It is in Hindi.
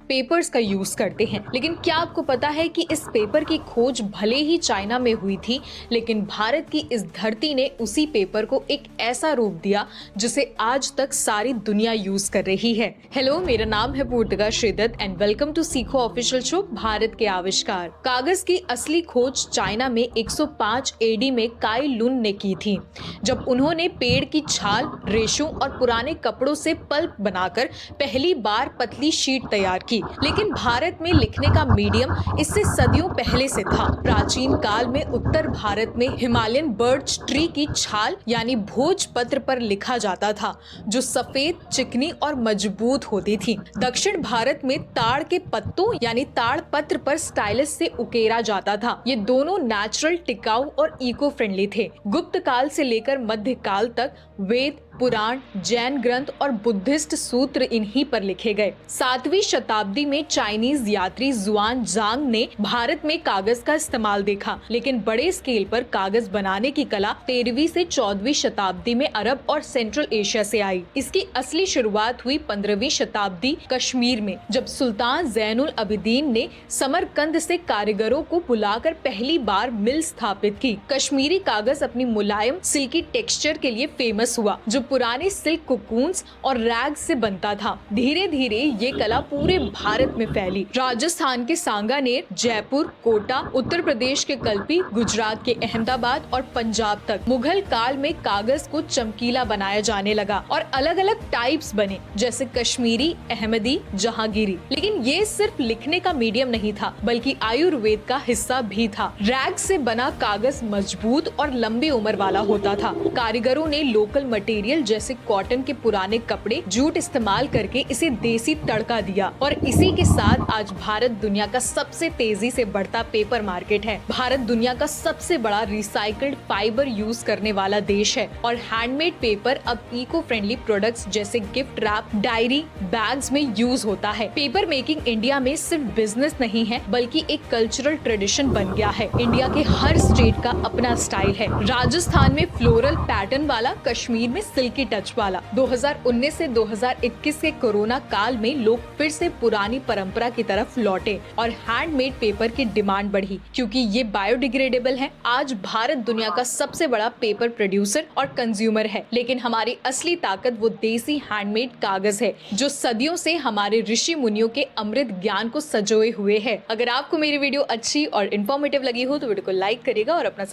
पेपर्स का यूज करते हैं। लेकिन क्या आपको पता है कि इस पेपर की खोज भले ही चाइना में हुई थी, लेकिन भारत की इस धरती ने उसी पेपर को एक ऐसा रूप दिया जिसे आज तक सारी दुनिया यूज कर रही है। हेलो, मेरा नाम है Purtika Shridatt and welcome to सीखो ऑफिशियल शो भारत के आविष्कार। कागज की असली खोज चाइना में 105 एडी में काई लुन ने की थी, जब उन्होंने पेड़ की छाल, रेशों और पुराने कपड़ों से पल्प बनाकर पहली बार पतली शीट तैयार की। लेकिन भारत में लिखने का मीडियम इससे सदियों पहले से था। प्राचीन काल में उत्तर भारत में हिमालयन बर्च ट्री की छाल यानी भोजपत्र पर लिखा जाता था, जो सफेद, चिकनी और मजबूत होती थी। दक्षिण भारत में ताड़ के पत्तों यानी ताड़ पत्र पर स्टाइलस से उकेरा जाता था। ये दोनों नेचुरल, टिकाऊ और इको फ्रेंडली थे। गुप्त काल से लेकर मध्य काल तक वेद, पुराण, जैन ग्रंथ और बुद्धिस्ट सूत्र इन्हीं पर लिखे गए। 7वीं शताब्दी में चाइनीज यात्री जुआन जांग ने भारत में कागज का इस्तेमाल देखा, लेकिन बड़े स्केल पर कागज बनाने की कला 13वीं से 14वीं शताब्दी में अरब और सेंट्रल एशिया से आई। इसकी असली शुरुआत हुई 15वीं शताब्दी कश्मीर में, जब सुल्तान जैनुल अबिदीन ने समरकंद से कारीगरों को बुलाकर पहली बार मिल स्थापित की। कश्मीरी कागज अपनी मुलायम, सिल्की टेक्सचर के लिए फेमस हुआ, जो पुराने सिल्क कुकून्स और रैग से बनता था। धीरे धीरे ये कला पूरे भारत में फैली। राजस्थान के सांगानेर, जयपुर, कोटा, उत्तर प्रदेश के कल्पी, गुजरात के अहमदाबाद और पंजाब तक मुगल काल में कागज को चमकीला बनाया जाने लगा और अलग अलग टाइप्स बने, जैसे कश्मीरी, अहमदी, जहांगीरी। लेकिन ये सिर्फ लिखने का मीडियम नहीं था, बल्कि आयुर्वेद का हिस्सा भी था। रैग से बना कागज मजबूत और लंबी उम्र वाला होता था। कारीगरों ने लोकल मटेरियल जैसे कॉटन के पुराने कपड़े, जूट इस्तेमाल करके इसे देसी तड़का दिया और इसी के साथ आज भारत दुनिया का सबसे तेजी से बढ़ता पेपर मार्केट है। भारत दुनिया का सबसे बड़ा रिसाइकल्ड फाइबर यूज करने वाला देश है और हैंडमेड पेपर अब इको फ्रेंडली प्रोडक्ट्स जैसे गिफ्ट रैप, डायरी, बैग्स में यूज होता है। पेपर मेकिंग इंडिया में सिर्फ बिजनेस नहीं है, बल्कि एक कल्चरल ट्रेडिशन बन गया है। इंडिया के हर स्टेट का अपना स्टाइल है। राजस्थान में फ्लोरल पैटर्न वाला, कश्मीर में सिल्की टच वाला। 2019 से 2021 के कोरोना काल में लोग फिर से पुरानी परंपरा की तरफ लौटे और हैंडमेड पेपर की डिमांड बढ़ी, क्योंकि ये बायोडिग्रेडेबल है। आज भारत दुनिया का सबसे बड़ा पेपर प्रोड्यूसर और कंज्यूमर है, लेकिन हमारी असली ताकत वो देसी हैंडमेड कागज है, जो सदियों से हमारे ऋषि मुनियों के अमृत ज्ञान को सजोए हुए है। अगर आपको मेरी वीडियो अच्छी और इन्फॉर्मेटिव लगी हो तो वीडियो को लाइक करिएगा और अपना